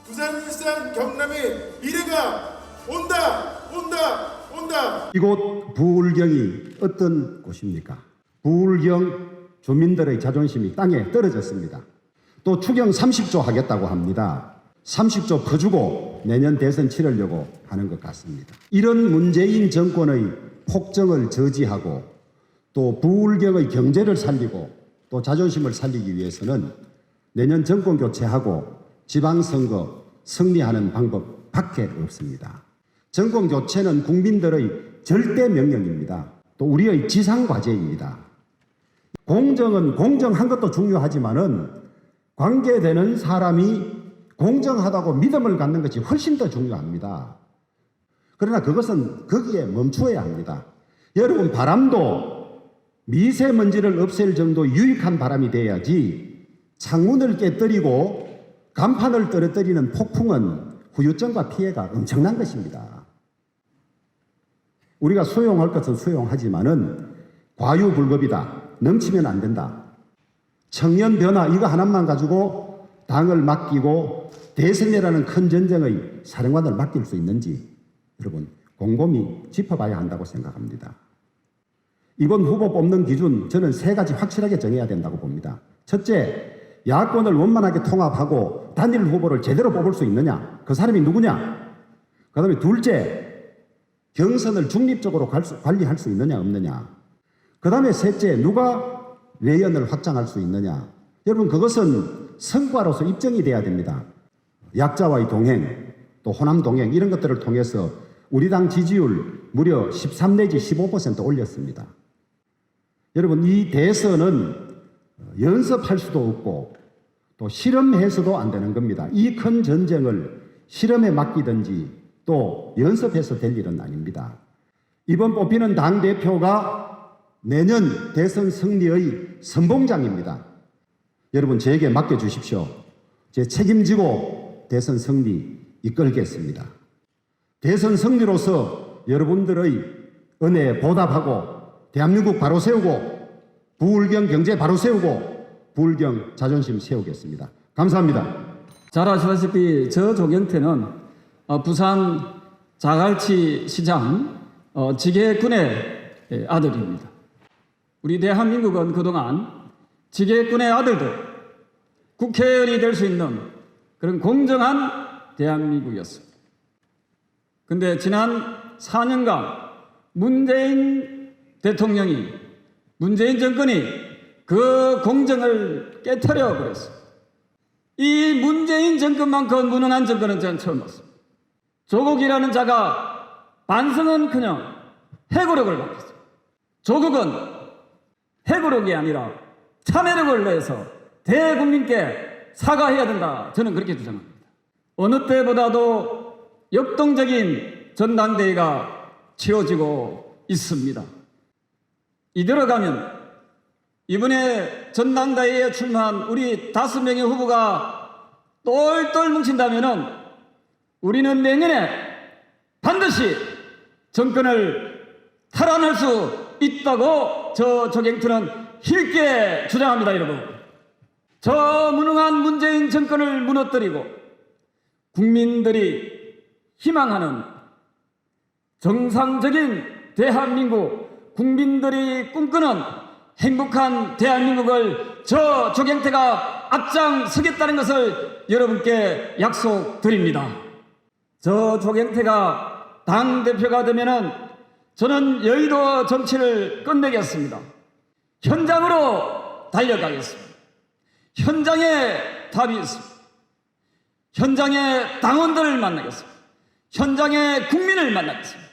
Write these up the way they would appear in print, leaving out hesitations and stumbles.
부산, 일산, 경남의 미래가 온다. 이곳 부울경이 어떤 곳입니까? 부울경 주민들의 자존심이 땅에 떨어졌습니다. 또 추경 30조 하겠다고 합니다. 30조 퍼주고 내년 대선 치르려고 하는 것 같습니다. 이런 문재인 정권의 폭정을 저지하고 또 부울경의 경제를 살리고 또 자존심을 살리기 위해서는 내년 정권 교체하고 지방선거 승리하는 방법밖에 없습니다. 정권 교체는 국민들의 절대 명령입니다. 또 우리의 지상과제입니다. 공정은 공정한 것도 중요하지만은 관계되는 사람이 공정하다고 믿음을 갖는 것이 훨씬 더 중요합니다. 그러나 그것은 거기에 멈추어야 합니다. 여러분, 바람도 미세먼지를 없앨 정도 유익한 바람이 돼야지 창문을 깨뜨리고 간판을 떨어뜨리는 폭풍은 후유증과 피해가 엄청난 것입니다. 우리가 수용할 것은 수용하지만은 과유불급이다. 넘치면 안 된다. 청년 변화 이거 하나만 가지고 당을 맡기고 대선이라는 큰 전쟁의 사령관을 맡길 수 있는지 여러분 곰곰이 짚어봐야 한다고 생각합니다. 이번 후보 뽑는 기준 저는 세 가지 확실하게 정해야 된다고 봅니다. 첫째, 야권을 원만하게 통합하고 단일 후보를 제대로 뽑을 수 있느냐? 그 사람이 누구냐? 그 다음에 둘째, 경선을 중립적으로 관리할 수 있느냐 없느냐? 그 다음에 셋째, 누가 외연을 확장할 수 있느냐? 여러분 그것은 성과로서 입증이 돼야 됩니다. 약자와의 동행, 또 호남 동행 이런 것들을 통해서 우리 당 지지율 무려 13 내지 15% 올렸습니다. 여러분 이 대선은 연습할 수도 없고 또 실험해서도 안 되는 겁니다. 이 큰 전쟁을 실험에 맡기든지 또 연습해서 될 일은 아닙니다. 이번 뽑히는 당대표가 내년 대선 승리의 선봉장입니다. 여러분 저에게 맡겨주십시오. 제 책임지고 대선 승리 이끌겠습니다. 대선 승리로서 여러분들의 은혜에 보답하고 대한민국 바로 세우고 부울경 경제 바로 세우고 부울경 자존심 세우겠습니다. 감사합니다. 잘 아시다시피 저 조경태는 부산 자갈치 시장 지계군의 아들입니다. 우리 대한민국은 그동안 지계군의 아들들 국회의원이 될 수 있는 그런 공정한 대한민국이었습니다. 그런데 지난 4년간 문재인 대통령이 문재인 정권이 그 공정을 깨트려 버렸습니다. 이 문재인 정권만큼 무능한 정권은 저는 처음 봤습니다. 조국이라는 자가 반성은커녕 해고력을 받았습니다. 조국은 해고력이 아니라 참회력을 내서 대국민께 사과해야 된다. 저는 그렇게 주장합니다. 어느 때보다도 역동적인 전당대회가 치러지고 있습니다. 이대로 가면 이번에 전당대회에 출마한 우리 5명의 후보가 똘똘 뭉친다면은 우리는 내년에 반드시 정권을 탈환할 수 있다고 저 조경태는 힘있게 주장합니다, 여러분. 저 무능한 문재인 정권을 무너뜨리고 국민들이 희망하는 정상적인 대한민국, 국민들이 꿈꾸는 행복한 대한민국을 저 조경태가 앞장서겠다는 것을 여러분께 약속드립니다. 저 조경태가 당대표가 되면은 저는 여의도 정치를 끝내겠습니다. 현장으로 달려가겠습니다. 현장에 답이 있습니다. 현장에 당원들을 만나겠습니다. 현장에 국민을 만나겠습니다.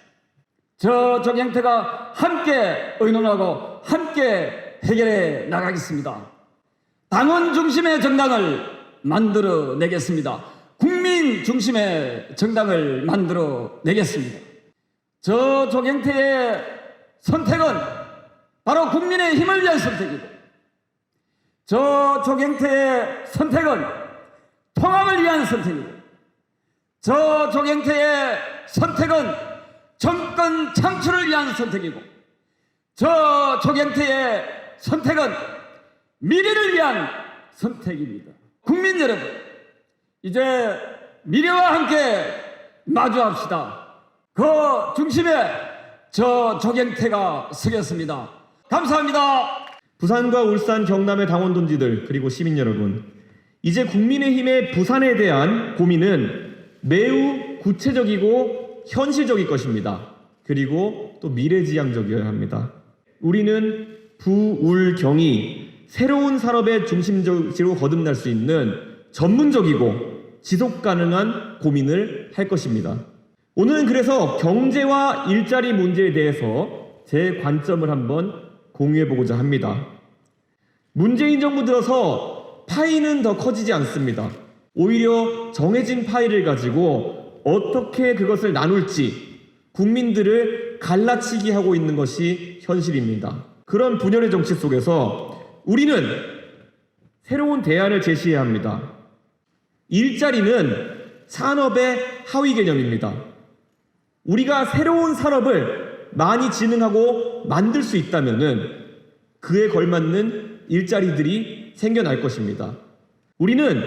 저 조경태가 함께 의논하고 함께 해결해 나가겠습니다. 당원 중심의 정당을 만들어내겠습니다. 국민 중심의 정당을 만들어내겠습니다. 저 조경태의 선택은 바로 국민의 힘을 위한 선택이고 저 조경태의 선택은 통합을 위한 선택이고 저 조경태의 선택은 정권 창출을 위한 선택이고 저 조경태의 선택은 미래를 위한 선택입니다. 국민 여러분, 이제 미래와 함께 마주합시다. 그 중심에 저 조경태가 서겠습니다. 감사합니다. 부산과 울산, 경남의 당원 동지들 그리고 시민 여러분, 이제 국민의힘의 부산에 대한 고민은 매우 구체적이고 현실적일 것입니다. 그리고 또 미래지향적이어야 합니다. 우리는 부울경이 새로운 산업의 중심지로 거듭날 수 있는 전문적이고 지속 가능한 고민을 할 것입니다. 오늘은 그래서 경제와 일자리 문제에 대해서 제 관점을 한번 공유해 보고자 합니다. 문재인 정부 들어서 파이는 더 커지지 않습니다. 오히려 정해진 파이를 가지고 어떻게 그것을 나눌지 국민들을 갈라치기 하고 있는 것이 현실입니다. 그런 분열의 정치 속에서 우리는 새로운 대안을 제시해야 합니다. 일자리는 산업의 하위 개념입니다. 우리가 새로운 산업을 많이 진흥하고 만들 수 있다면은 그에 걸맞는 일자리들이 생겨날 것입니다. 우리는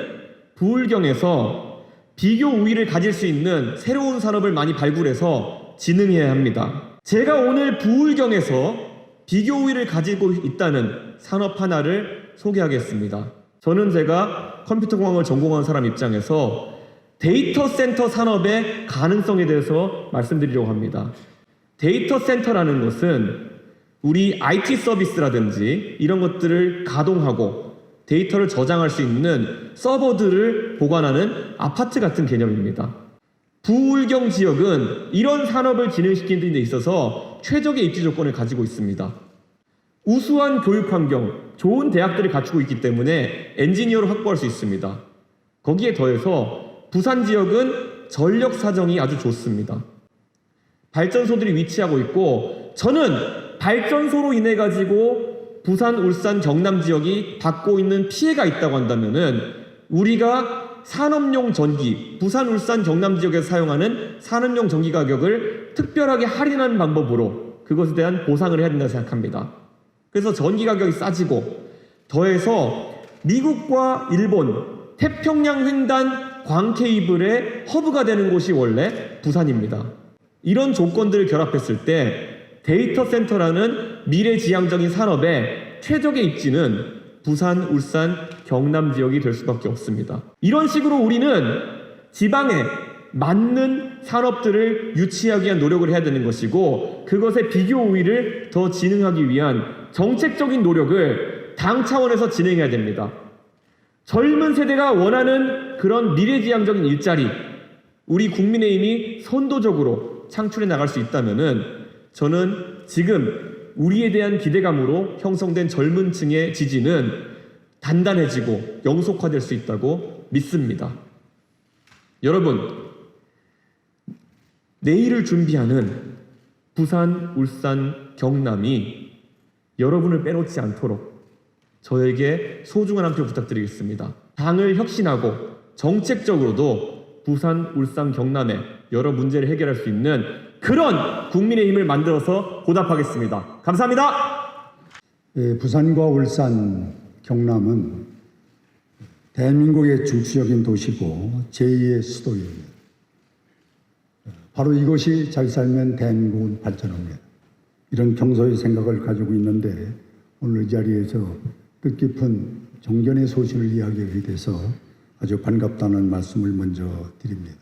부울경에서 비교 우위를 가질 수 있는 새로운 산업을 많이 발굴해서 진흥해야 합니다. 제가 오늘 부울경에서 비교 우위를 가지고 있다는 산업 하나를 소개하겠습니다. 저는 제가 컴퓨터공학을 전공한 사람 입장에서 데이터 센터 산업의 가능성에 대해서 말씀드리려고 합니다. 데이터 센터라는 것은 우리 IT 서비스라든지 이런 것들을 가동하고 데이터를 저장할 수 있는 서버들을 보관하는 아파트 같은 개념입니다. 부울경 지역은 이런 산업을 진행시키는 데 있어서 최적의 입지 조건을 가지고 있습니다. 우수한 교육 환경, 좋은 대학들을 갖추고 있기 때문에 엔지니어를 확보할 수 있습니다. 거기에 더해서 부산 지역은 전력 사정이 아주 좋습니다. 발전소들이 위치하고 있고, 저는 발전소로 인해 가지고 부산, 울산, 경남 지역이 받고 있는 피해가 있다고 한다면은 우리가 산업용 전기, 부산, 울산, 경남 지역에서 사용하는 산업용 전기 가격을 특별하게 할인하는 방법으로 그것에 대한 보상을 해야 된다고 생각합니다. 그래서 전기 가격이 싸지고, 더해서 미국과 일본, 태평양 횡단 광케이블의 허브가 되는 곳이 원래 부산입니다. 이런 조건들을 결합했을 때 데이터 센터라는 미래지향적인 산업의 최적의 입지는 부산, 울산, 경남 지역이 될 수밖에 없습니다. 이런 식으로 우리는 지방에 맞는 산업들을 유치하기 위한 노력을 해야 되는 것이고, 그것의 비교 우위를 더 진흥하기 위한 정책적인 노력을 당 차원에서 진행해야 됩니다. 젊은 세대가 원하는 그런 미래지향적인 일자리, 우리 국민의힘이 선도적으로 창출해 나갈 수 있다면은 저는 지금 우리에 대한 기대감으로 형성된 젊은 층의 지지는 단단해지고 영속화될 수 있다고 믿습니다. 여러분, 내일을 준비하는 부산, 울산, 경남이 여러분을 빼놓지 않도록 저에게 소중한 한 표 부탁드리겠습니다. 당을 혁신하고 정책적으로도 부산, 울산, 경남의 여러 문제를 해결할 수 있는 그런 국민의힘을 만들어서 보답하겠습니다. 감사합니다. 부산과 울산, 경남은 대한민국의 중추적인 도시고 제2의 수도입니다. 바로 이것이 잘 살면 대한민국은 발전합니다. 이런 경소의 생각을 가지고 있는데 오늘 이 자리에서 뜻깊은 정견의 소신을 이야기하게 돼서 아주 반갑다는 말씀을 먼저 드립니다.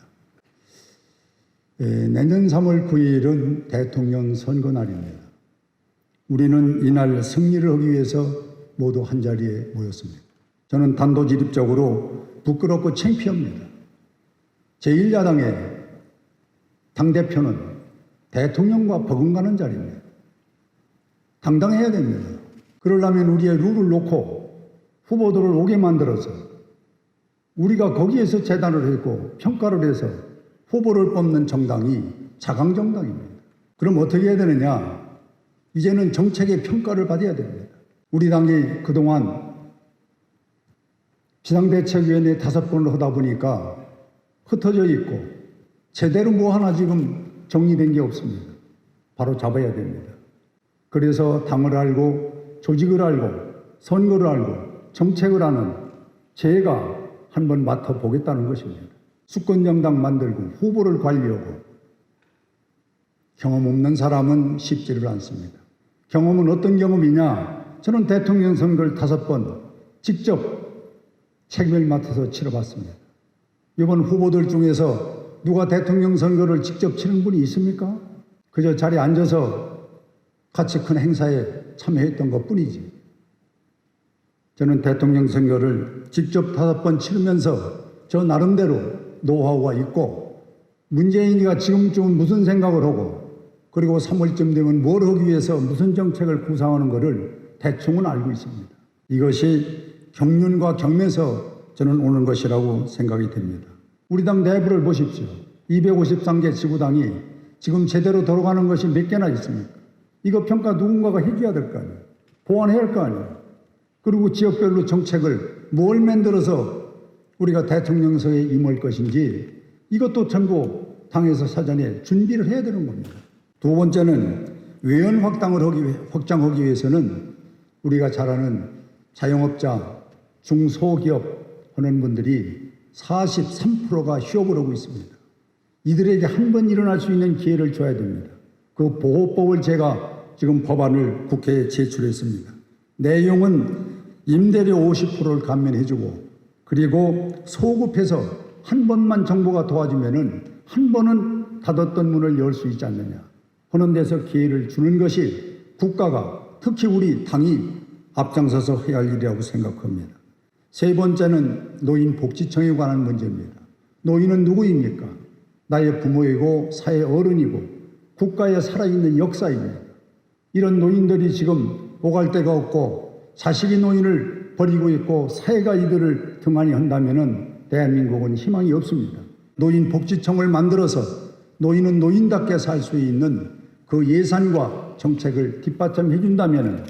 내년 3월 9일은 대통령 선거 날입니다. 우리는 이날 승리를 하기 위해서 모두 한자리에 모였습니다. 저는 단도직입적으로 부끄럽고 창피합니다. 제1야당의 당대표는 대통령과 버금가는 자리입니다. 당당해야 됩니다. 그러려면 우리의 룰을 놓고 후보들을 오게 만들어서 우리가 거기에서 재단을 했고 평가를 해서 후보를 뽑는 정당이 자강정당입니다. 그럼 어떻게 해야 되느냐? 이제는 정책의 평가를 받아야 됩니다. 우리 당이 그동안 비상대책위원회 5번을 하다 보니까 흩어져 있고 제대로 뭐 하나 지금 정리된 게 없습니다. 바로 잡아야 됩니다. 그래서 당을 알고 조직을 알고 선거를 알고 정책을 아는 제가 한번 맡아보겠다는 것입니다. 수권정당 만들고 후보를 관리하고 경험 없는 사람은 쉽지를 않습니다. 경험은 어떤 경험이냐? 저는 대통령 선거를 5번 직접 책임을 맡아서 치러봤습니다. 이번 후보들 중에서 누가 대통령 선거를 직접 치른 분이 있습니까? 그저 자리에 앉아서 같이 큰 행사에 참여했던 것뿐이지. 저는 대통령 선거를 직접 5번 치르면서 저 나름대로 노하우가 있고 문재인이가 지금쯤은 무슨 생각을 하고 그리고 3월쯤 되면 뭘 하기 위해서 무슨 정책을 구상하는 것을 대충은 알고 있습니다. 이것이 경륜과 경에서 저는 오는 것이라고 생각이 됩니다. 우리 당 내부를 보십시오. 253개 지구당이 지금 제대로 돌아가는 것이 몇 개나 있습니까? 이거 평가 누군가가 해줘야 될 거 아니에요. 보완해야 할 거 아니에요. 그리고 지역별로 정책을 뭘 만들어서 우리가 대통령서에 임할 것인지 이것도 전부 당에서 사전에 준비를 해야 되는 겁니다. 두 번째는 외연 확장하기 위해서는 우리가 잘 아는 자영업자, 중소기업 하는 분들이 43%가 휴업을 하고 있습니다. 이들에게 한 번 일어날 수 있는 기회를 줘야 됩니다. 그 보호법을 제가 지금 법안을 국회에 제출했습니다. 내용은 임대료 50%를 감면해주고 그리고 소급해서 한 번만 정부가 도와주면은 한 번은 닫았던 문을 열 수 있지 않느냐 하는 데서 기회를 주는 것이 국가가 특히 우리 당이 앞장서서 해야 할 일이라고 생각합니다. 세 번째는 노인복지청에 관한 문제입니다. 노인은 누구입니까? 나의 부모이고 사회 어른이고 국가에 살아있는 역사입니다. 이런 노인들이 지금 오갈 데가 없고 자식이 노인을 버리고 있고 사회가 이들을 등한히 한다면 대한민국은 희망이 없습니다. 노인복지청을 만들어서 노인은 노인답게 살 수 있는 그 예산과 정책을 뒷받침해 준다면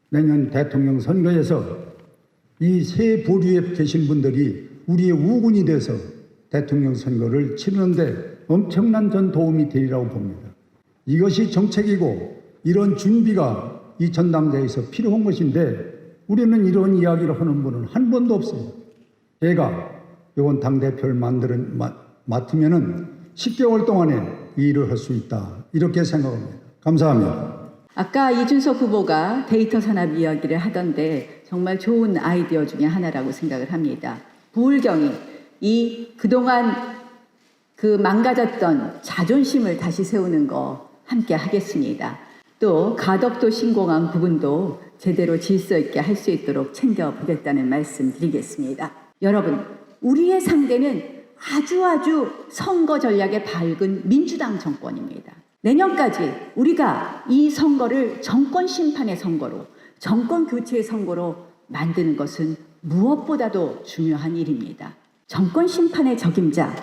내년 대통령 선거에서 이 세 부류에 계신 분들이 우리의 우군이 돼서 대통령 선거를 치르는데 엄청난 전 도움이 되리라고 봅니다. 이것이 정책이고 이런 준비가 이 전당대회에서 필요한 것인데 우리는 이런 이야기를 하는 분은 한 번도 없어요. 제가 이번 당대표를 맡으면은 10개월 동안에 이 일을 할 수 있다. 이렇게 생각합니다. 감사합니다. 아까 이준석 후보가 데이터 산업 이야기를 하던데 정말 좋은 아이디어 중에 하나라고 생각을 합니다. 부울경이 이 그동안 그 망가졌던 자존심을 다시 세우는 거 함께 하겠습니다. 또 가덕도 신공항 부분도 제대로 질서 있게 할 수 있도록 챙겨보겠다는 말씀 드리겠습니다. 여러분, 우리의 상대는 아주 선거 전략에 밝은 민주당 정권입니다. 내년까지 우리가 이 선거를 정권 심판의 선거로, 정권 교체의 선거로 만드는 것은 무엇보다도 중요한 일입니다. 정권 심판의 적임자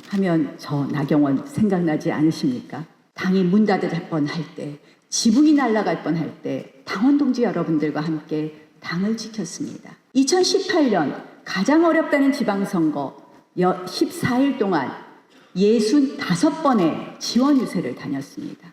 하면 저 나경원 생각나지 않으십니까? 당이 문 닫을 뻔할 때, 지붕이 날아갈 뻔할 때 당원 동지 여러분들과 함께 당을 지켰습니다. 2018년 가장 어렵다는 지방선거 14일 동안 65번의 지원 유세를 다녔습니다.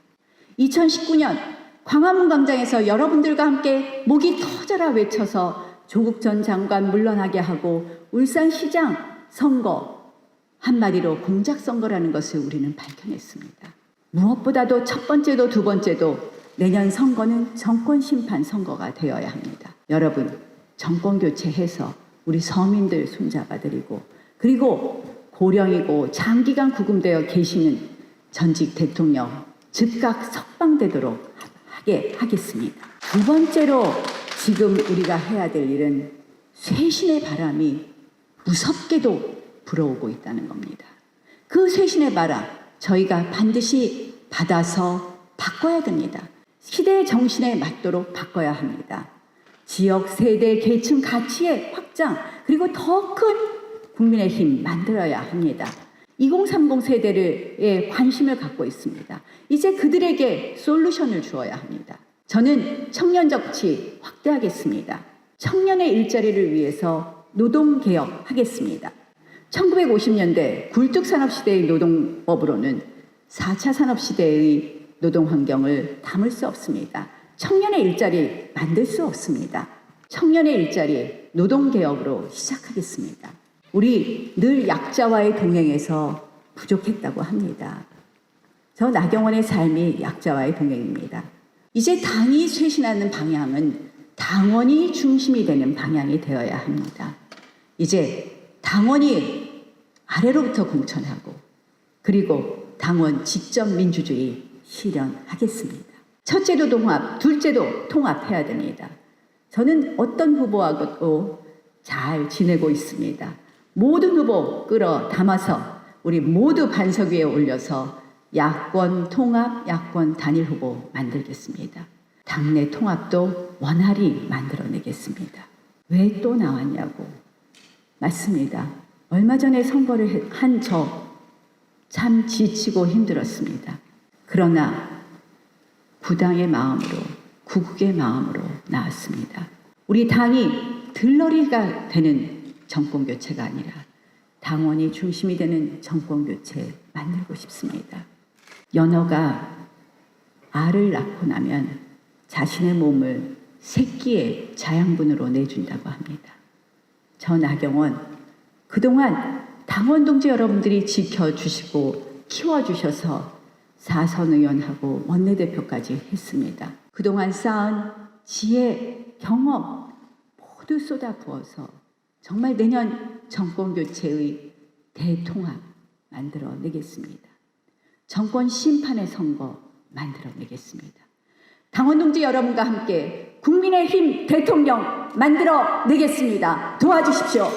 2019년 광화문 광장에서 여러분들과 함께 목이 터져라 외쳐서 조국 전 장관 물러나게 하고 울산시장 선거 한마디로 공작선거라는 것을 우리는 밝혀냈습니다. 무엇보다도 첫 번째도 두 번째도 내년 선거는 정권 심판 선거가 되어야 합니다. 여러분, 정권 교체해서 우리 서민들 손잡아드리고 그리고 고령이고 장기간 구금되어 계시는 전직 대통령 즉각 석방되도록 하게 하겠습니다. 두 번째로 지금 우리가 해야 될 일은 쇄신의 바람이 무섭게도 불어오고 있다는 겁니다. 그 쇄신의 바람 저희가 반드시 받아서 바꿔야 됩니다. 시대의 정신에 맞도록 바꿔야 합니다. 지역, 세대, 계층, 가치의 확장 그리고 더 큰 국민의 힘 만들어야 합니다. 2030 세대에 관심을 갖고 있습니다. 이제 그들에게 솔루션을 주어야 합니다. 저는 청년 정치 확대하겠습니다. 청년의 일자리를 위해서 노동개혁하겠습니다. 1950년대 굴뚝산업시대의 노동법으로는 4차 산업시대의 노동환경을 담을 수 없습니다. 청년의 일자리 만들 수 없습니다. 청년의 일자리 노동개혁으로 시작하겠습니다. 우리 늘 약자와의 동행에서 부족했다고 합니다. 저 나경원의 삶이 약자와의 동행입니다. 이제 당이 쇄신하는 방향은 당원이 중심이 되는 방향이 되어야 합니다. 이제 당원이 아래로부터 공천하고 그리고 당원 직접 민주주의 실현하겠습니다. 첫째도 통합, 둘째도 통합해야 됩니다. 저는 어떤 후보하고도 잘 지내고 있습니다. 모든 후보 끌어 담아서 우리 모두 반석 위에 올려서 야권 통합, 야권 단일 후보 만들겠습니다. 당내 통합도 원활히 만들어내겠습니다. 왜 또 나왔냐고. 맞습니다. 얼마 전에 선거를 한 저 참 지치고 힘들었습니다. 그러나 구당의 마음으로, 구국의 마음으로 나왔습니다. 우리 당이 들러리가 되는 정권교체가 아니라 당원이 중심이 되는 정권교체 만들고 싶습니다. 연어가 알을 낳고 나면 자신의 몸을 새끼의 자양분으로 내준다고 합니다. 저 나경원, 그동안 당원 동지 여러분들이 지켜주시고 키워주셔서 4선 의원하고 원내대표까지 했습니다. 그동안 쌓은 지혜, 경험 모두 쏟아부어서 정말 내년 정권교체의 대통합 만들어내겠습니다. 정권 심판의 선거 만들어내겠습니다. 당원 동지 여러분과 함께 국민의힘 대통령 만들어내겠습니다. 도와주십시오.